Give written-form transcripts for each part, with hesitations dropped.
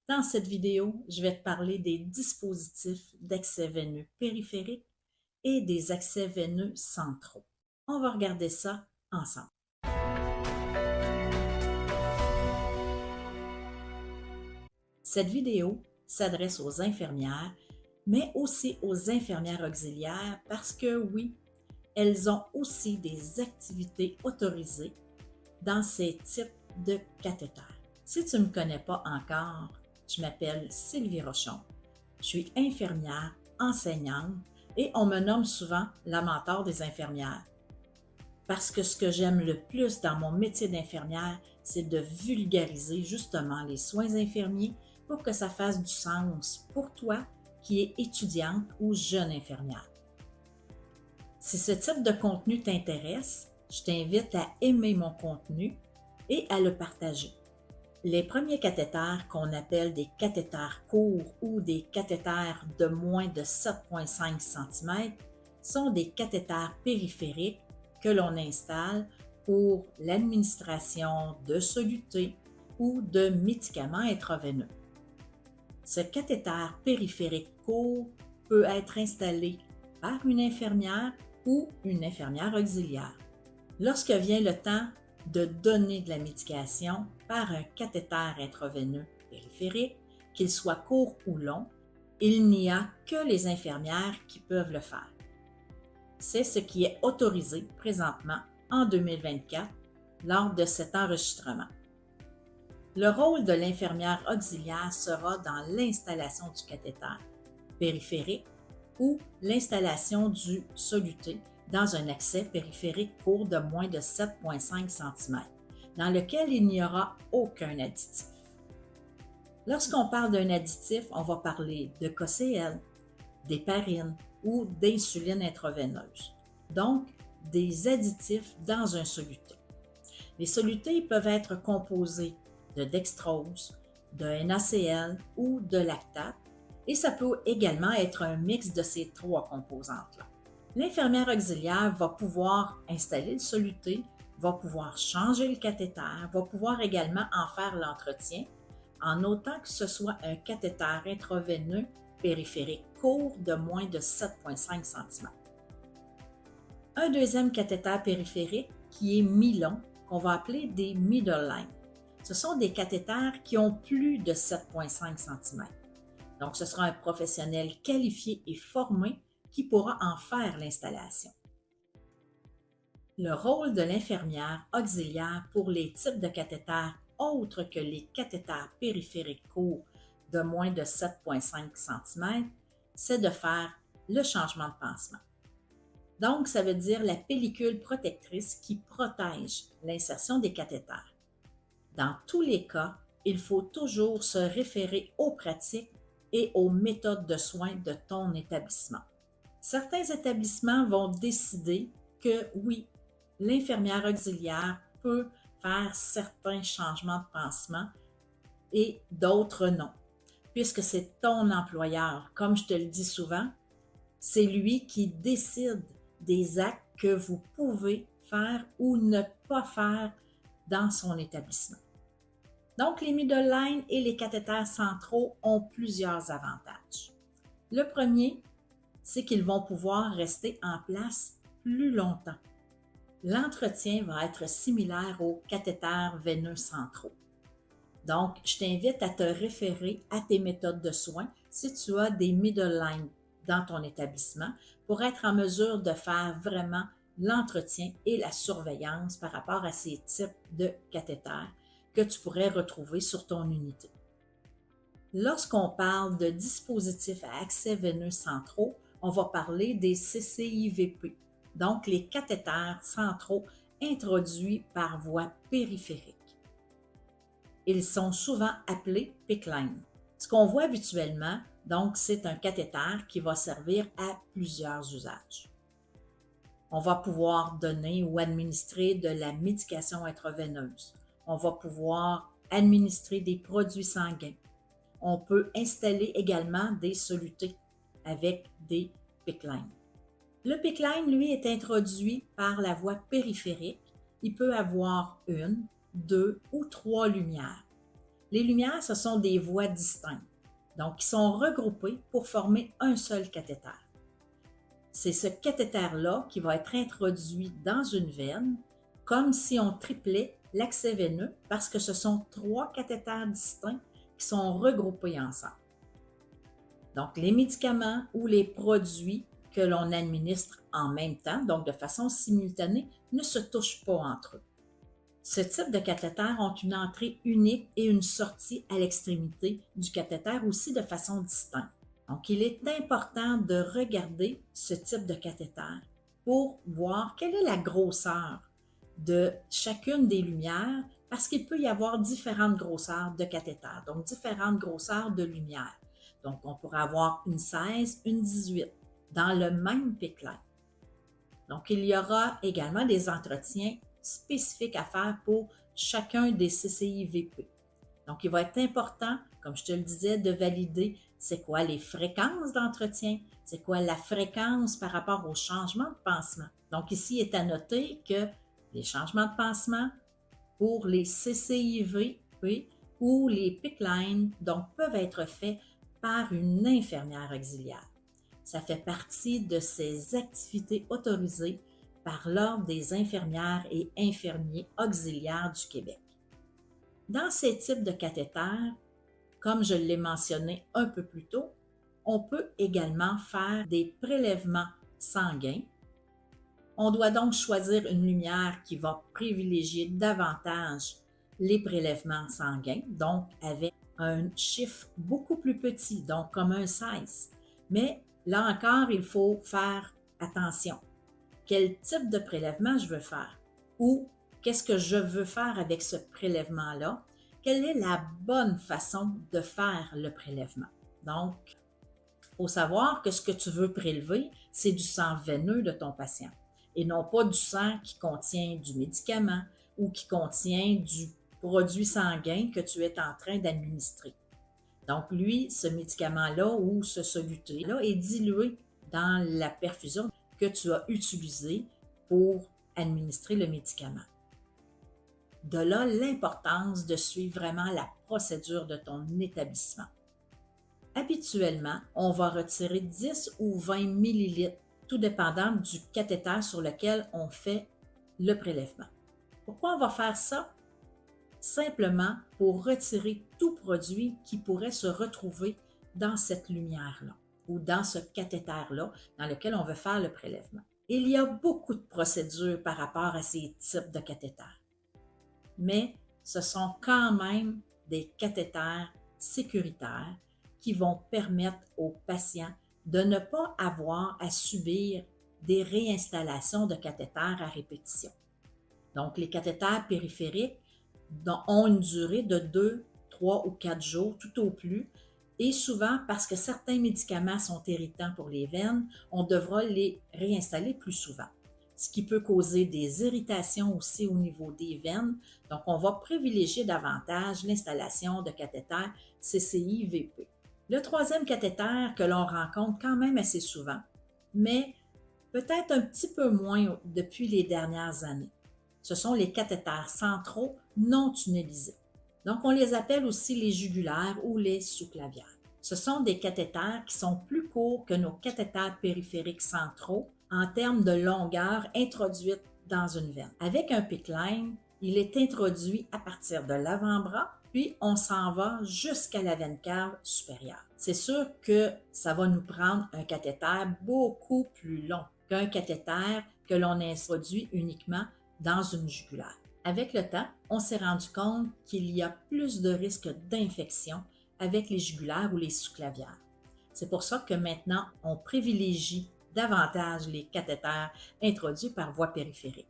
Dans cette vidéo, je vais te parler des dispositifs d'accès veineux périphérique et des accès veineux centraux. On va regarder ça ensemble. Cette vidéo s'adresse aux infirmières, mais aussi aux infirmières auxiliaires parce que oui, elles ont aussi des activités autorisées dans ces types de cathéters. Si tu ne me connais pas encore, je m'appelle Sylvie Rochon. Je suis infirmière, enseignante et on me nomme souvent la mentor des infirmières. Parce que ce que j'aime le plus dans mon métier d'infirmière, c'est de vulgariser justement les soins infirmiers pour que ça fasse du sens pour toi qui es étudiante ou jeune infirmière. Si ce type de contenu t'intéresse, je t'invite à aimer mon contenu et à le partager. Les premiers cathéters qu'on appelle des cathéters courts ou des cathéters de moins de 7,5 cm sont des cathéters périphériques que l'on installe pour l'administration de solutés ou de médicaments intraveineux. Ce cathéter périphérique court peut être installé par une infirmière ou une infirmière auxiliaire. Lorsque vient le temps de donner de la médication par un cathéter intraveineux périphérique, qu'il soit court ou long, il n'y a que les infirmières qui peuvent le faire. C'est ce qui est autorisé présentement en 2024 lors de cet enregistrement. Le rôle de l'infirmière auxiliaire sera dans l'installation du cathéter périphérique ou l'installation du soluté dans un accès périphérique court de moins de 7,5 cm, dans lequel il n'y aura aucun additif. Lorsqu'on parle d'un additif, on va parler de KCl, d'héparine ou d'insuline intraveineuse, donc des additifs dans un soluté. Les solutés peuvent être composés de dextrose, de NaCl ou de lactate, et ça peut également être un mix de ces trois composantes-là. L'infirmière auxiliaire va pouvoir installer le soluté, va pouvoir changer le cathéter, va pouvoir également en faire l'entretien, en autant que ce soit un cathéter intraveineux périphérique court de moins de 7,5 cm. Un deuxième cathéter périphérique qui est mi-long, qu'on va appeler des middle line. Ce sont des cathéters qui ont plus de 7,5 cm. Donc, ce sera un professionnel qualifié et formé qui pourra en faire l'installation. Le rôle de l'infirmière auxiliaire pour les types de cathéters autres que les cathéters périphériques courts de moins de 7,5 cm, c'est de faire le changement de pansement. Donc, ça veut dire la pellicule protectrice qui protège l'insertion des cathéters. Dans tous les cas, il faut toujours se référer aux pratiques et aux méthodes de soins de ton établissement. Certains établissements vont décider que oui, l'infirmière auxiliaire peut faire certains changements de pansement et d'autres non, puisque c'est ton employeur. Comme je te le dis souvent, c'est lui qui décide des actes que vous pouvez faire ou ne pas faire dans son établissement. Donc, les middle line et les cathéters centraux ont plusieurs avantages. Le premier, c'est qu'ils vont pouvoir rester en place plus longtemps. L'entretien va être similaire aux cathéters veineux centraux. Donc, je t'invite à te référer à tes méthodes de soins si tu as des middle line dans ton établissement pour être en mesure de faire vraiment l'entretien et la surveillance par rapport à ces types de cathéters que tu pourrais retrouver sur ton unité. Lorsqu'on parle de dispositifs à accès veineux centraux, on va parler des CCIVP, donc les cathéters centraux introduits par voie périphérique. Ils sont souvent appelés PICC line. Ce qu'on voit habituellement, donc, c'est un cathéter qui va servir à plusieurs usages. On va pouvoir donner ou administrer de la médication intraveineuse. On va pouvoir administrer des produits sanguins. On peut installer également des solutés avec des PICC line. Le PICC line, lui, est introduit par la voie périphérique. Il peut avoir une, deux ou trois lumières. Les lumières, ce sont des voies distinctes, donc qui sont regroupées pour former un seul cathéter. C'est ce cathéter-là qui va être introduit dans une veine, comme si on triplait l'accès veineux, parce que ce sont 3 cathéters distincts qui sont regroupés ensemble. Donc, les médicaments ou les produits que l'on administre en même temps, donc de façon simultanée, ne se touchent pas entre eux. Ce type de cathéters ont une entrée unique et une sortie à l'extrémité du cathéter aussi de façon distincte. Donc, il est important de regarder ce type de cathéter pour voir quelle est la grosseur de chacune des lumières, parce qu'il peut y avoir différentes grosseurs de cathéter, donc différentes grosseurs de lumière. Donc, on pourrait avoir une 16, une 18 dans le même pipeline. Donc, il y aura également des entretiens spécifiques à faire pour chacun des CCI-VP. Donc, il va être important, comme je te le disais, de valider c'est quoi les fréquences d'entretien, c'est quoi la fréquence par rapport au changement de pansement. Donc, ici, il est à noter que les changements de pansement pour les CCI-VP ou les PICC-lines donc, peuvent être faits par une infirmière auxiliaire. Ça fait partie de ces activités autorisées par l'Ordre des infirmières et infirmiers auxiliaires du Québec. Dans ces types de cathéters, comme je l'ai mentionné un peu plus tôt, on peut également faire des prélèvements sanguins. On doit donc choisir une lumière qui va privilégier davantage les prélèvements sanguins, donc avec un chiffre beaucoup plus petit, donc comme un 16. Mais là encore, il faut faire attention. Quel type de prélèvement je veux faire? Ou qu'est-ce que je veux faire avec ce prélèvement-là? Quelle est la bonne façon de faire le prélèvement? Donc, il faut savoir que ce que tu veux prélever, c'est du sang veineux de ton patient et non pas du sang qui contient du médicament ou qui contient du produit sanguin que tu es en train d'administrer. Donc, lui, ce médicament-là ou ce soluté-là est dilué dans la perfusion que tu as utilisée pour administrer le médicament. De là, l'importance de suivre vraiment la procédure de ton établissement. Habituellement, on va retirer 10 ou 20 millilitres, tout dépendant du cathéter sur lequel on fait le prélèvement. Pourquoi on va faire ça? Simplement pour retirer tout produit qui pourrait se retrouver dans cette lumière-là ou dans ce cathéter-là dans lequel on veut faire le prélèvement. Il y a beaucoup de procédures par rapport à ces types de cathéters, mais ce sont quand même des cathéters sécuritaires qui vont permettre aux patients de ne pas avoir à subir des réinstallations de cathéters à répétition. Donc, les cathéters périphériques ont une durée de 2, 3 ou 4 jours tout au plus, et souvent parce que certains médicaments sont irritants pour les veines, on devra les réinstaller plus souvent, ce qui peut causer des irritations aussi au niveau des veines. Donc, on va privilégier davantage l'installation de cathéters CCI-VP. Le troisième cathéter que l'on rencontre quand même assez souvent, mais peut-être un petit peu moins depuis les dernières années, ce sont les cathéters centraux non tunnelisés. Donc, on les appelle aussi les jugulaires ou les sous-clavières. Ce sont des cathéters qui sont plus courts que nos cathéters périphériques centraux en termes de longueur introduite dans une veine. Avec un PICC-line, il est introduit à partir de l'avant-bras, puis on s'en va jusqu'à la veine cave supérieure. C'est sûr que ça va nous prendre un cathéter beaucoup plus long qu'un cathéter que l'on introduit uniquement dans une jugulaire. Avec le temps, on s'est rendu compte qu'il y a plus de risques d'infection avec les jugulaires ou les sous-clavières. C'est pour ça que maintenant, on privilégie davantage les cathéters introduits par voie périphérique.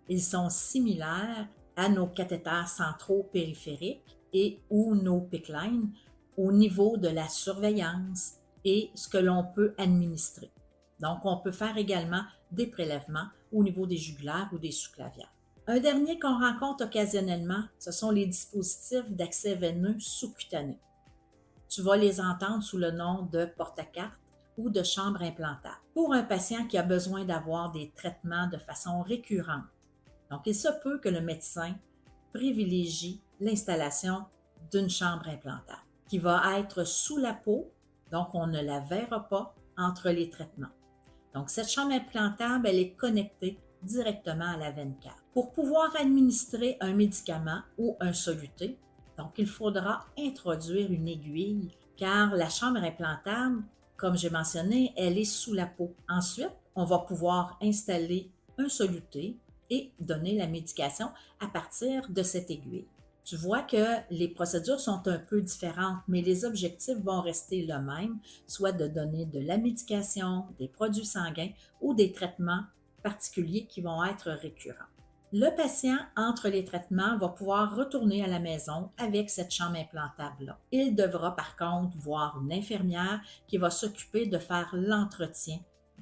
Ils sont similaires à nos cathéters centraux périphériques et ou nos PICC-lines au niveau de la surveillance et ce que l'on peut administrer. Donc, on peut faire également des prélèvements au niveau des jugulaires ou des sous-clavières. Un dernier qu'on rencontre occasionnellement, ce sont les dispositifs d'accès veineux sous-cutané. Tu vas les entendre sous le nom de porte-à-carte ou de chambre implantable pour un patient qui a besoin d'avoir des traitements de façon récurrente. Donc, il se peut que le médecin privilégie l'installation d'une chambre implantable qui va être sous la peau, donc on ne la verra pas entre les traitements. Donc cette chambre implantable, elle est connectée directement à la veine cave. Pour pouvoir administrer un médicament ou un soluté, donc il faudra introduire une aiguille car la chambre implantable, comme j'ai mentionné, elle est sous la peau. Ensuite, on va pouvoir installer un soluté et donner la médication à partir de cette aiguille. Tu vois que les procédures sont un peu différentes, mais les objectifs vont rester le même, soit de donner de la médication, des produits sanguins ou des traitements particuliers qui vont être récurrents. Le patient, entre les traitements, va pouvoir retourner à la maison avec cette chambre implantable-là. Il devra par contre voir une infirmière qui va s'occuper de faire l'entretien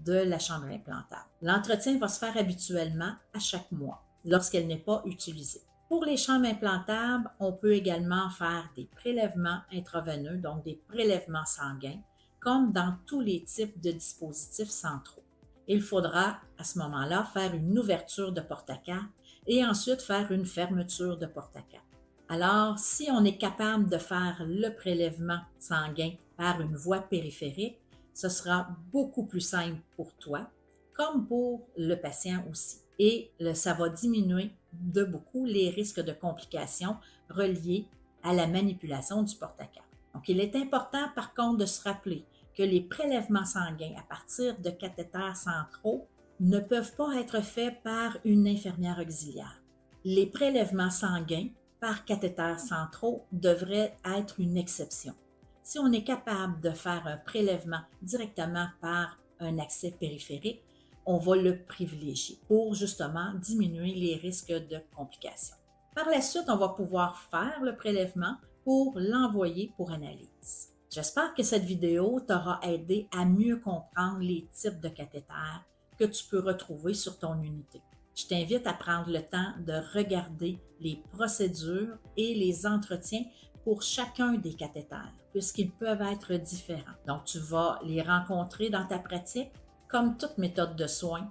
de la chambre implantable. L'entretien va se faire habituellement à chaque mois lorsqu'elle n'est pas utilisée. Pour les chambres implantables, on peut également faire des prélèvements intraveineux, donc des prélèvements sanguins, comme dans tous les types de dispositifs centraux. Il faudra à ce moment-là faire une ouverture de porte-à-carte et ensuite faire une fermeture de porte-à-carte. Alors, si on est capable de faire le prélèvement sanguin par une voie périphérique, ce sera beaucoup plus simple pour toi, comme pour le patient aussi. Et ça va diminuer de beaucoup les risques de complications reliés à la manipulation du porte-à-carte. Donc, il est important par contre de se rappeler que les prélèvements sanguins à partir de cathéters centraux ne peuvent pas être faits par une infirmière auxiliaire. Les prélèvements sanguins par cathéters centraux devraient être une exception. Si on est capable de faire un prélèvement directement par un accès périphérique, on va le privilégier pour justement diminuer les risques de complications. Par la suite, on va pouvoir faire le prélèvement pour l'envoyer pour analyse. J'espère que cette vidéo t'aura aidé à mieux comprendre les types de cathéters que tu peux retrouver sur ton unité. Je t'invite à prendre le temps de regarder les procédures et les entretiens pour chacun des cathéters, puisqu'ils peuvent être différents. Donc, tu vas les rencontrer dans ta pratique. Comme toute méthode de soins,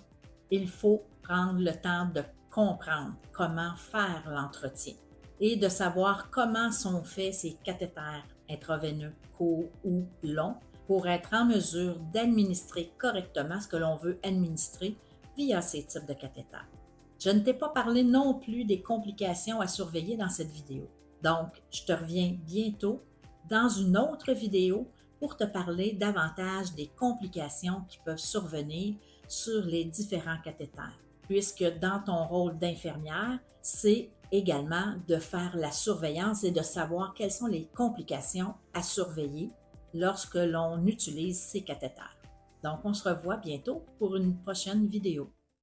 il faut prendre le temps de comprendre comment faire l'entretien et de savoir comment sont faits ces cathéters intraveineux courts ou longs pour être en mesure d'administrer correctement ce que l'on veut administrer via ces types de cathéters. Je ne t'ai pas parlé non plus des complications à surveiller dans cette vidéo. Donc, je te reviens bientôt dans une autre vidéo pour te parler davantage des complications qui peuvent survenir sur les différents cathéters, puisque dans ton rôle d'infirmière, c'est également de faire la surveillance et de savoir quelles sont les complications à surveiller lorsque l'on utilise ces cathéters. Donc, on se revoit bientôt pour une prochaine vidéo.